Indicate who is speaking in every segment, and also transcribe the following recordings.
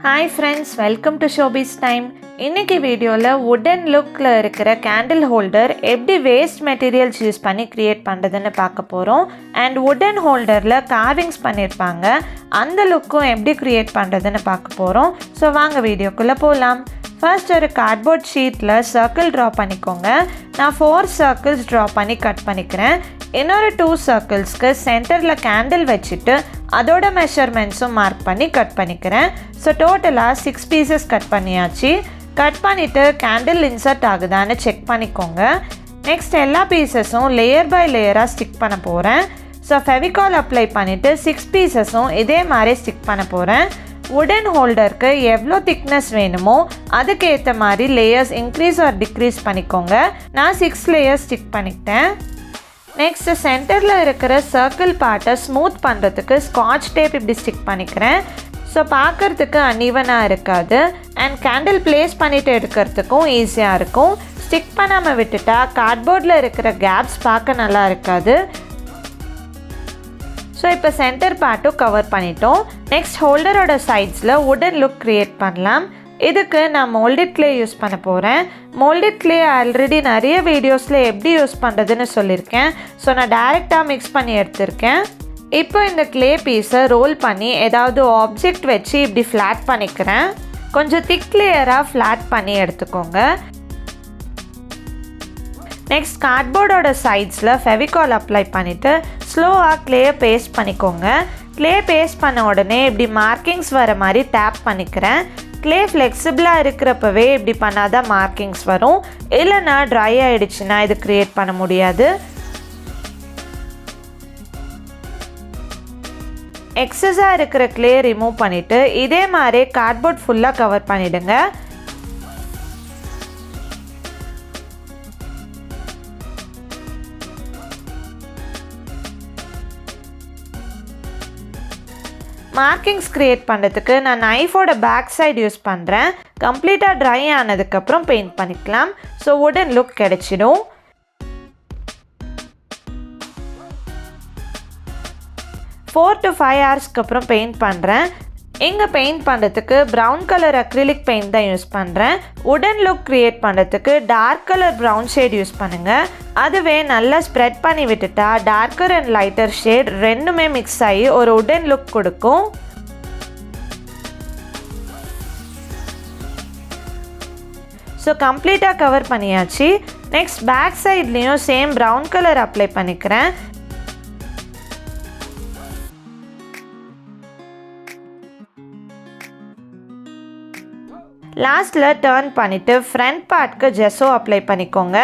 Speaker 1: Hi friends, welcome to Showbiz Time. இன்னைக்கு வீடியோல wooden lookல இருக்கிற candle holder எப்படி waste materials யூஸ் பண்ணி கிரியேட் பண்றதுன்னு பார்க்க போறோம். and wooden holderல carvings பண்ணிருப்பாங்க. அந்த லுக்கும் எப்படி கிரியேட் பண்றதுன்னு பார்க்க போறோம். சோ வாங்க வீடியோக்குள்ள போலாம். First ஒரு cardboard sheetல circle draw பண்ணிக்கோங்க. நான் 4 circles draw பண்ணி கட் பண்ணிக்கிறேன். இன்னொரு 2 circlesக்கு சென்டர்ல candle வச்சிட்டு அதோட மெஷர்மெண்ட்ஸும் மார்க் பண்ணி கட் பண்ணிக்கிறேன். ஸோ டோட்டலாக 6 பீசஸ் கட் பண்ணியாச்சு. கட் பண்ணிவிட்டு கேண்டில் இன்சர்ட் ஆகுதான்னு செக் பண்ணிக்கோங்க. நெக்ஸ்ட் எல்லா பீசஸும் லேயர் பை லேயராக ஸ்டிக் பண்ண போகிறேன். ஸோ ஃபெவிகால் அப்ளை பண்ணிவிட்டு 6 பீசஸும் இதே மாதிரி ஸ்டிக் பண்ண போகிறேன். வுடன் ஹோல்டருக்கு எவ்வளோ திக்னஸ் வேணுமோ அதுக்கேற்ற மாதிரி லேயர்ஸ் இன்க்ரீஸ் ஆர் டிக்ரீஸ் பண்ணிக்கோங்க. நான் 6 லேயர்ஸ் ஸ்டிக் பண்ணிக்கிட்டேன். நெக்ஸ்ட் சென்டரில் இருக்கிற சர்க்கிள் பார்ட்டை ஸ்மூத் பண்ணுறதுக்கு ஸ்காட்ச் டேப் இப்படி ஸ்டிக் பண்ணிக்கிறேன். ஸோ பார்க்குறதுக்கு அன்ஈவனாக இருக்காது அண்ட் கேண்டில் ப்ளேஸ் பண்ணிவிட்டு எடுக்கிறதுக்கும் ஈஸியாக இருக்கும். ஸ்டிக் பண்ணாமல் விட்டுட்டா கார்ட்போர்டில் இருக்கிற கேப்ஸ் பார்க்க நல்லா இருக்காது. ஸோ இப்போ சென்டர் பார்ட்டும் கவர் பண்ணிட்டோம். நெக்ஸ்ட் ஹோல்டரோட சைட்ஸில் வுடன் லுக் க்ரியேட் பண்ணலாம். இதுக்கு நான் மோல்டட் கிளே யூஸ் பண்ண போகிறேன். மோல்டட் கிளே ஆல்ரெடி நிறைய வீடியோஸில் எப்படி யூஸ் பண்ணுறதுன்னு சொல்லியிருக்கேன். ஸோ நான் டைரெக்டாக மிக்ஸ் பண்ணி எடுத்திருக்கேன். இப்போ இந்த கிளே பீஸை ரோல் பண்ணி ஏதாவது ஆப்ஜெக்ட் வச்சு இப்படி ஃப்ளாட் பண்ணிக்கிறேன். கொஞ்சம் திக் லேயராக ஃப்ளாட் பண்ணி எடுத்துக்கோங்க. நெக்ஸ்ட் கார்ட்போர்டோட சைட்ஸில் ஃபெவிகால் அப்ளை பண்ணிவிட்டு ஸ்லோவாக கிளேயை பேஸ்ட் பண்ணிக்கோங்க. கிளே பேஸ்ட் பண்ண உடனே இப்படி மார்க்கிங்ஸ் வர மாதிரி டேப் பண்ணிக்கிறேன். கிளே ஃப்ளெக்சிபிளாக இருக்கிறப்பவே இப்படி பண்ணாதான் மார்க்கிங்ஸ் வரும். இல்லைனா ட்ரை ஆகிடுச்சுன்னா இது க்ரியேட் பண்ண முடியாது. எக்ஸஸாக இருக்கிற கிளே ரிமூவ் பண்ணிவிட்டு இதே மாதிரி கார்ட்போர்ட் ஃபுல்லாக கவர் பண்ணிவிடுங்க. மார்க்கிங்ஸ் க்ரியேட் பண்ணுறதுக்கு நான் நைஃபோட பேக் சைடு யூஸ் பண்ணுறேன். கம்ப்ளீட்டாக ட்ரை ஆனதுக்கப்புறம் பெயிண்ட் பண்ணிக்கலாம். ஸோ வுடன் லுக் கிடைச்சிடும். ஃபோர் to 5 ஹவர்ஸ்க்கு அப்புறம் பெயிண்ட் பண்ணுறேன். இங்கே பெயிண்ட் பண்ணுறதுக்கு ப்ரௌன் கலர் அக்ரிலிக் பெயிண்ட் தான் யூஸ் பண்ணுறேன். வுடன் லுக் க்ரியேட் பண்ணுறதுக்கு dark colour brown shade use பண்ணுங்கள். அதுவே நல்லா ஸ்ப்ரெட் பண்ணி விட்டுட்டா டார்க்கர் அண்ட் லைட்டர் ஷேட் ரெண்டுமே மிக்ஸ் ஆகி ஒரு வுடன் லுக் கொடுக்கும். ஸோ கம்ப்ளீட்டாக கவர் பண்ணியாச்சு. நெக்ஸ்ட் பேக் சைட்லேயும் சேம் ப்ரௌன் கலர் அப்ளை பண்ணிக்கிறேன். லாஸ்ட்டில் டர்ன் பண்ணிவிட்டு ஃப்ரண்ட் பார்ட்க்கு ஜெஸோ அப்ளை பண்ணிக்கோங்க.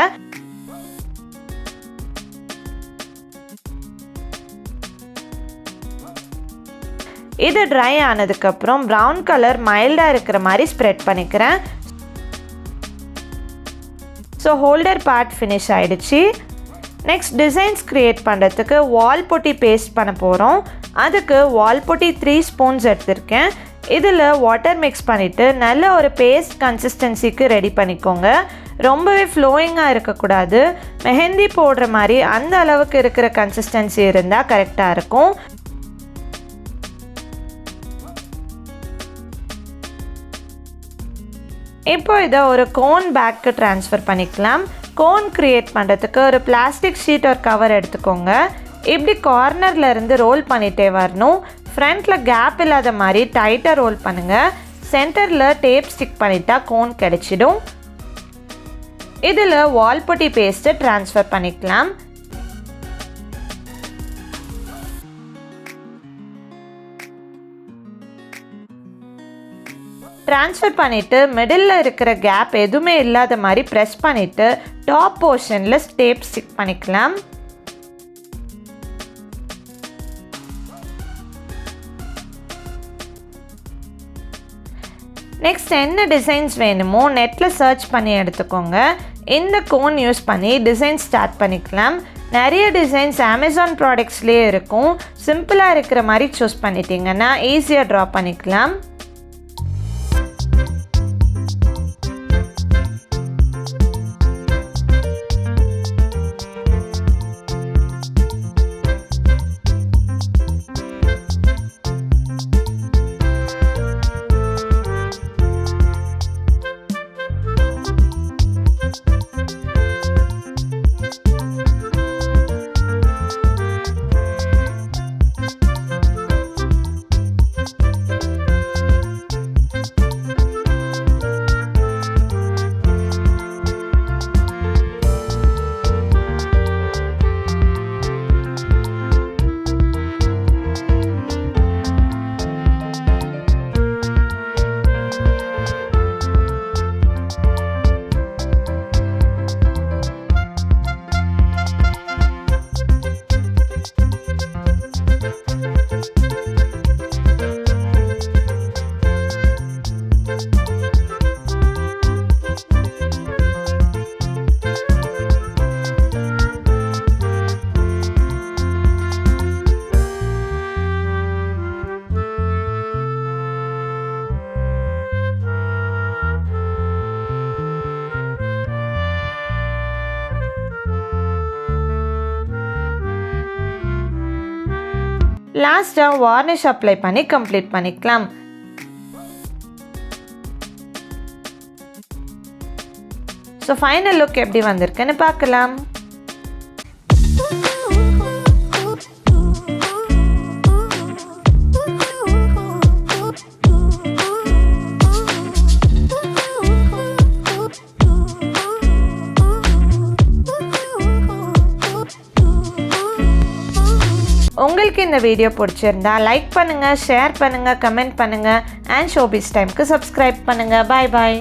Speaker 1: இது ட்ரை ஆனதுக்கப்புறம் ப்ரௌன் கலர் மைல்டாக இருக்கிற மாதிரி ஸ்ப்ரெட் பண்ணிக்கிறேன். ஸோ ஹோல்டர் பார்ட் ஃபினிஷ் ஆகிடுச்சு. நெக்ஸ்ட் டிசைன்ஸ் க்ரியேட் பண்ணுறதுக்கு வால் புட்டி பேஸ்ட் பண்ண போகிறோம். அதுக்கு வால் புட்டி 3 ஸ்பூன்ஸ் எடுத்திருக்கேன். இதில் வாட்டர் மிக்ஸ் பண்ணிவிட்டு நல்ல ஒரு பேஸ்ட் கன்சிஸ்டன்சிக்கு ரெடி பண்ணிக்கோங்க. ரொம்பவே ஃப்ளோயிங்காக இருக்கக்கூடாது. மெஹந்தி போடுற மாதிரி அந்த அளவுக்கு இருக்கிற கன்சிஸ்டன்சி இருந்தால் கரெக்டாக இருக்கும். இப்போ இதை ஒரு கோன் பேக்கு ட்ரான்ஸ்ஃபர் பண்ணிக்கலாம். கோன் க்ரியேட் பண்ணுறதுக்கு ஒரு பிளாஸ்டிக் ஷீட் ஒரு கவர் எடுத்துக்கோங்க. இப்படி கார்னரில் இருந்து ரோல் பண்ணிகிட்டே வரணும். ஃப்ரண்ட்டில் கேப் இல்லாத மாதிரி டைட்டாக ரோல் பண்ணுங்கள். சென்டரில் டேப் ஸ்டிக் பண்ணிட்டா கோன் கிடைச்சிடும். இதில் வால் புட்டி பேஸ்ட்டை ட்ரான்ஸ்ஃபர் பண்ணிக்கலாம். ட்ரான்ஸ்ஃபர் பண்ணிவிட்டு மிடில் இருக்கிற கேப் எதுவுமே இல்லாத மாதிரி ப்ரெஸ் பண்ணிவிட்டு டாப் போர்ஷனில் டேப் ஸ்டிக் பண்ணிக்கலாம். நெக்ஸ்ட் என்ன டிசைன்ஸ் வேணுமோ நெட்டில் சர்ச் பண்ணி எடுத்துக்கோங்க. இந்த கோன் யூஸ் பண்ணி டிசைன் ஸ்டார்ட் பண்ணிக்கலாம். நிறைய டிசைன்ஸ் அமேசான் ப்ராடக்ட்ஸ்லேயே இருக்கும். சிம்பிளாக இருக்கிற மாதிரி சூஸ் பண்ணிட்டீங்கன்னா ஈஸியாக ட்ரா பண்ணிக்கலாம். லாஸ்ட்டாக வார்னிஷ் அப்ளை பண்ணி கம்ப்ளீட் பண்ணிக்கலாம். ஸோ ஃபைனல் லுக் எப்படி வந்திருக்குன்னு பார்க்கலாம். உங்களுக்கு இந்த வீடியோ பிடிச்சிருந்தா லைக் பண்ணுங்கள், ஷேர் பண்ணுங்கள், கமெண்ட் பண்ணுங்கள் அண்ட் ஷோபிஸ் டைம்க்கு சப்ஸ்கிரைப் பண்ணுங்கள். பாய் பாய்.